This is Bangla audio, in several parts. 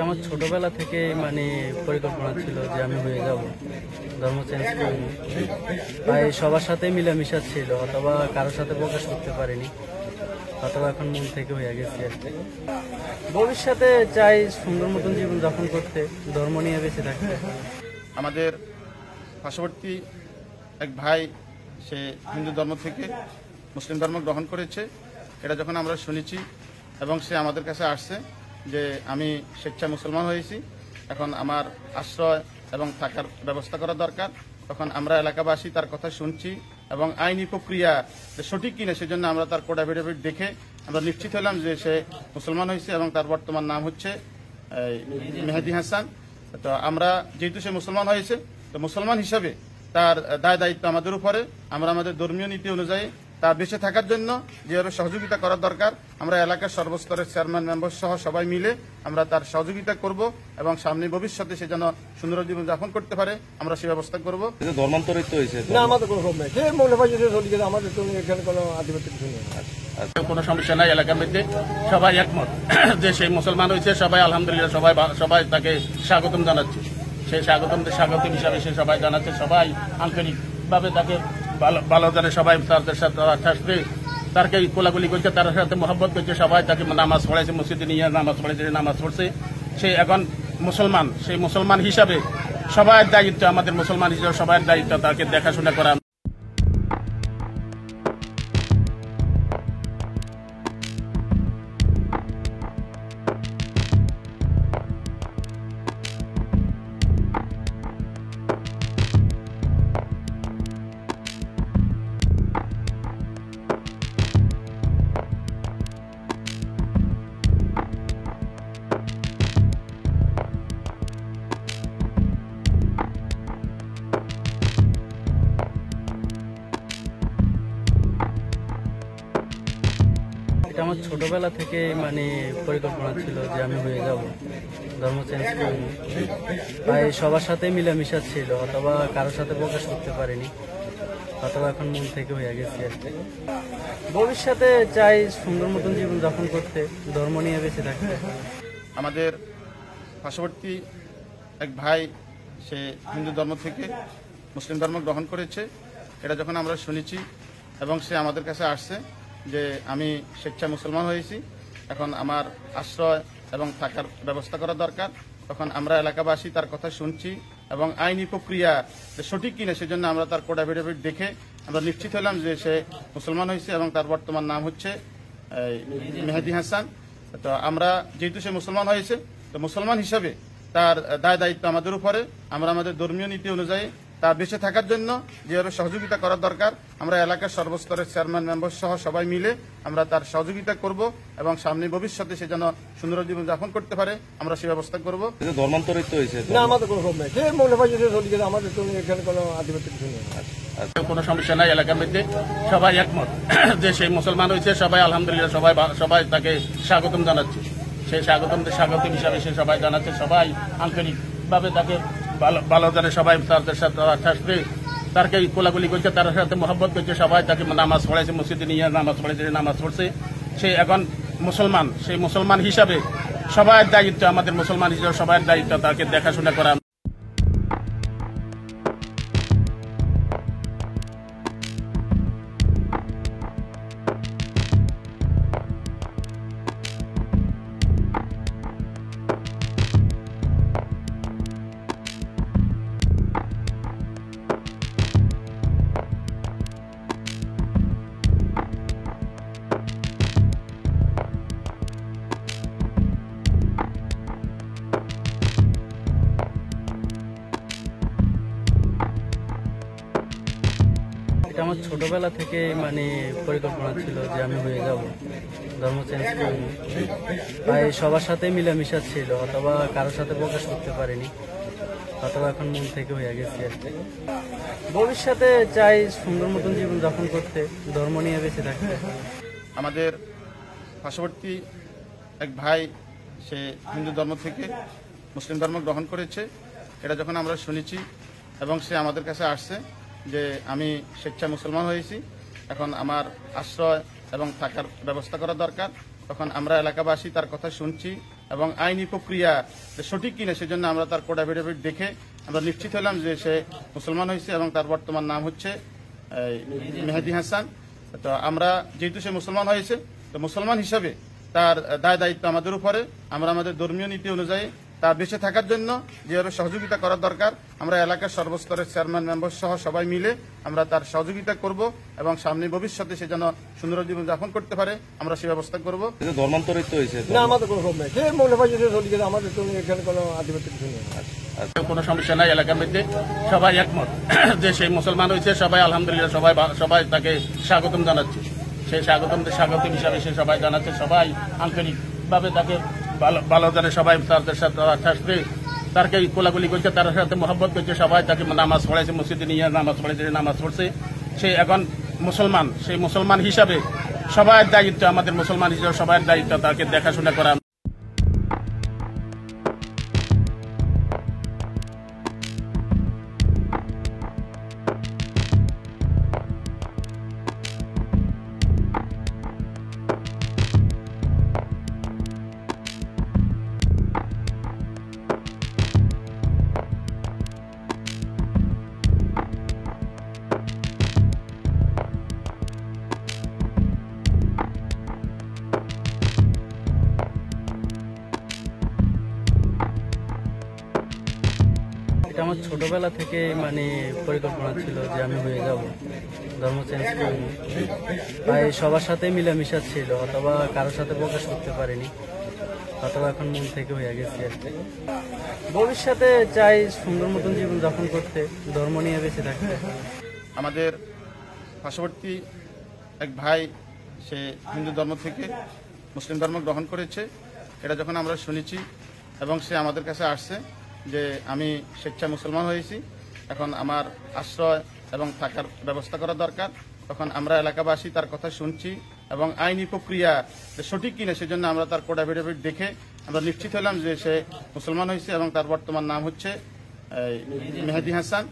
আমার ছোটবেলা থেকে পরিকল্পনা ছিল যে আমি হয়ে যাব, ধর্ম চেঞ্জ করব। তাই সবার সাথে মিলামিশা ছিল, অথবা কারোর সাথে প্রকাশ করতে পারিনি, অথবা এখন মন থেকে হয়ে গেছি আর কি। ভবিষ্যতে চাই সুন্দর মতন জীবন যাপন করতে, ধর্ম নিয়ে বেঁচে থাকতে। আমাদের পার্শ্ববর্তী এক ভাই, সে হিন্দু ধর্ম থেকে মুসলিম ধর্ম গ্রহণ করেছে। এটা যখন আমরা শুনেছি এবং সে আমাদের কাছে আসছে যে আমি স্বেচ্ছায় মুসলমান হয়েছি, এখন আমার আশ্রয় এবং থাকার ব্যবস্থা করা দরকার, তখন আমরা এলাকাবাসী তার কথা শুনছি এবং আইনি প্রক্রিয়া যে সঠিক কিনা সেজন্য আমরা তার কোড অ্যাফিডেভিট দেখে আমরা নিশ্চিত হলাম যে সে মুসলমান হয়েছে এবং তার বর্তমান নাম হচ্ছে মেহেদি হাসান। তো আমরা যেহেতু সে মুসলমান হয়েছে, তো মুসলমান হিসাবে তার দায় দায়িত্ব আমাদের উপরে, আমরা আমাদের ধর্মীয় নীতি অনুযায়ী তার বেঁচে থাকার জন্য যেভাবে সহযোগিতা করার দরকার, আমরা এলাকার সর্বস্তরের চেয়ারম্যান মেম্বার সহ সবাই মিলে আমরা তার সহযোগিতা করব এবং সামনে ভবিষ্যতে সে যেন সুন্দর জীবন যাপন করতে পারে আমরা সে ব্যবস্থা করব। ধর্মান্তরিত হয়েছে না, আমাদের কোনো প্রবলেম নেই, মনে হয় যে চলে গেছে, আমাদের তো এখানে কোনো আধিপত্য কিছু নেই। কোনো সমস্যা নাই, এলাকার মধ্যে সবাই একমত যে সেই মুসলমান হয়েছে, সবাই আলহামদুলিল্লাহ সবাই তাকে স্বাগতম জানাচ্ছে। সেই স্বাগতম হিসাবে সে সবাই জানাচ্ছে, সবাই আন্তরিকভাবে তাকে ভালো জানে, সবাই তাদের সাথে তাকে কোলাগুলি করছে, তার সাথে মহব্বত করছে, সবাই তাকে নামাজ পড়াইছে, মসজিদে নিয়ে নামাজ পড়ছে। সে এখন মুসলমান, সেই মুসলমান হিসাবে সবার দায়িত্ব, আমাদের মুসলমান হিসাবে সবার দায়িত্ব তাকে দেখাশোনা করা। আমার ছোটবেলা থেকে পরিকল্পনা ছিল যে আমি হয়ে যাব, ধর্ম চেঞ্জ করব। তাই সবার সাথে মিলামিশা ছিল, অথবা কারোর সাথে প্রকাশ করতে পারিনি, অথবা এখন মন থেকে হয়ে গেছি আর কি। ভবিষ্যতে চাই সুন্দর মতন জীবন যাপন করতে, ধর্ম নিয়ে বেঁচে থাকতে। আমাদের পার্শ্ববর্তী এক ভাই, সে হিন্দু ধর্ম থেকে মুসলিম ধর্ম গ্রহণ করেছে। এটা যখন আমরা শুনেছি এবং সে আমাদের কাছে আসছে যে আমি স্বেচ্ছায় মুসলমান হয়েছি, এখন আমার আশ্রয় এবং থাকার ব্যবস্থা করা দরকার, তখন আমরা এলাকাবাসী তার কথা শুনছি এবং আইনি প্রক্রিয়া যে সঠিক কিনা সেজন্য আমরা তার কোড অ্যাফিডেভিট দেখে আমরা নিশ্চিত হলাম যে সে মুসলমান হয়েছে এবং তার বর্তমান নাম হচ্ছে মেহেদি হাসান। তো আমরা যেহেতু সে মুসলমান হয়েছে, তো মুসলমান হিসাবে তার দায় দায়িত্ব আমাদের উপরে, আমরা আমাদের ধর্মীয় নীতি অনুযায়ী তার বেঁচে থাকার জন্য যেভাবে সহযোগিতা করার দরকার, আমরা এলাকার সর্বস্তরের চেয়ারম্যান মেম্বার সহ সবাই মিলে আমরা তার সহযোগিতা করব এবং সামনে ভবিষ্যতে সে যেন সুন্দর জীবন যাপন করতে পারে আমরা সে ব্যবস্থা করব। ধর্মান্তরিত হয়েছে না, আমাদের কোনো প্রবলেম নেই, মনে হয় যে চলে গেছে, আমাদের তো এখানে কোনো আধিপত্য কিছু নেই। কোনো সমস্যা নাই, এলাকার মধ্যে সবাই একমত যে সেই মুসলমান হয়েছে, সবাই আলহামদুলিল্লাহ সবাই তাকে স্বাগতম জানাচ্ছে। সেই স্বাগতম হিসাবে সে সবাই জানাচ্ছে, সবাই আন্তরিকভাবে তাকে ভালো জানে, সবাই তাদের সাথে তাকে কোলাগুলি করছে, তার সাথে মহব্বত করছে, সবাই তাকে নামাজ পড়াইছে, মসজিদে নিয়ে নামাজ পড়ছে। সে এখন মুসলমান, সেই মুসলমান হিসাবে সবার দায়িত্ব, আমাদের মুসলমান হিসাবে সবার দায়িত্ব তাকে দেখাশোনা করা। আমার ছোটবেলা থেকে পরিকল্পনা ছিল যে আমি হয়ে যাব, ধর্ম চেঞ্জ করব। তাই সবার সাথে মিলামিশা ছিল, অথবা কারোর সাথে প্রকাশ করতে পারিনি, অথবা এখন মন থেকে হয়ে গেছি আর কি। ভবিষ্যতে চাই সুন্দর মতন জীবন যাপন করতে, ধর্ম নিয়ে বেঁচে থাকতে। আমাদের পার্শ্ববর্তী এক ভাই, সে হিন্দু ধর্ম থেকে মুসলিম ধর্ম গ্রহণ করেছে। এটা যখন আমরা শুনেছি এবং সে আমাদের কাছে আসছে যে আমি স্বেচ্ছায় মুসলমান হয়েছি, এখন আমার আশ্রয় এবং থাকার ব্যবস্থা করা দরকার, তখন আমরা এলাকাবাসী তার কথা শুনছি এবং আইনি প্রক্রিয়া যে সঠিক কিনা সেজন্য আমরা তার কোড অ্যাফিডেভিট দেখে আমরা নিশ্চিত হলাম যে সে মুসলমান হয়েছে এবং তার বর্তমান নাম হচ্ছে মেহেদি হাসান। তো আমরা যেহেতু সে মুসলমান হয়েছে, তো মুসলমান হিসাবে তার দায় দায়িত্ব আমাদের উপরে। আমরা আমাদের ধর্মীয় নীতি অনুযায়ী তার বেঁচে থাকার জন্য যেভাবে সহযোগিতা করার দরকার, আমরা এলাকার সর্বস্তরের চেয়ারম্যান মেম্বার সহ সবাই মিলে আমরা তার সহযোগিতা করব এবং সামনে ভবিষ্যতে সে যেন সুন্দর জীবন যাপন করতে পারে আমরা সে ব্যবস্থা করব। এটা ধর্মান্তরিত হয়েছে। না আমাদের কোনো প্রবলেম নেই, সে মনে হয় যে চলে গেছে, আমাদের তো এখানে কোনো আধিপত্য কিছু নেই। কোনো সমস্যা নাই, এলাকার মধ্যে সবাই একমত যে সেই মুসলমান হয়েছে। সবাই আলহামদুলিল্লাহ সবাই তাকে স্বাগতম জানাচ্ছে। সেই স্বাগতম হিসাবে সে সবাই জানাচ্ছে, সবাই আন্তরিকভাবে তাকে ভালো জানে। সবাই তাদের সাথে তাকে কোলাগুলি করছে, তার সাথে মহব্বত করছে। সবাই তাকে নামাজ পড়াইছে, মসজিদে নিয়ে নামাজ পড়ছে। সে এখন মুসলমান, সেই মুসলমান হিসাবে সবার দায়িত্ব, আমাদের মুসলমান হিসাবে সবার দায়িত্ব তাকে দেখাশোনা করা। এটা আমার ছোটবেলা থেকে মানে পরিকল্পনা ছিল যে আমি হয়ে যাব, ধর্ম চেঞ্জ করব। তাই সবার সাথে মিলামিশা ছিল, অথবা কারোর সাথে প্রকাশ করতে পারিনি, অথবা এখন মন থেকে হয়ে গেছি আর কি। ভবিষ্যতে চাই সুন্দর মতন জীবন যাপন করতে, ধর্ম নিয়ে বেঁচে থাকতে। আমাদের পার্শ্ববর্তী এক ভাই সে হিন্দু ধর্ম থেকে মুসলিম ধর্ম গ্রহণ করেছে। এটা যখন আমরা শুনেছি এবং সে আমাদের কাছে আসছে যে আমি স্বেচ্ছা মুসলমান হয়েছি, এখন আমার আশ্রয় এবং থাকার ব্যবস্থা করা দরকার, তখন আমরা এলাকাবাসী তার কথা শুনছি এবং আইনি প্রক্রিয়া যে সঠিক কিনা সেজন্য আমরা তার কোড অ্যাফিডেভিট দেখে আমরা নিশ্চিত হলাম যে সে মুসলমান হয়েছে এবং তার বর্তমান নাম হচ্ছে মেহেদি হাসান।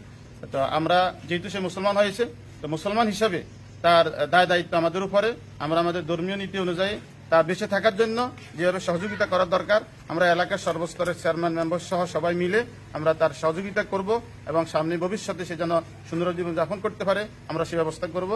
তো আমরা যেহেতু সে মুসলমান হয়েছে, তো মুসলমান হিসাবে তার দায় দায়িত্ব আমাদের উপরে। আমরা আমাদের ধর্মীয় নীতি অনুযায়ী তার বেঁচে থাকার জন্য যেভাবে সহযোগিতা করার দরকার, আমরা এলাকার সর্বস্তরের চেয়ারম্যান মেম্বার সহ সবাই মিলে আমরা তার সহযোগিতা করব এবং সামনে ভবিষ্যতে সে যেন সুন্দর জীবন যাপন করতে পারে আমরা সে ব্যবস্থা করব।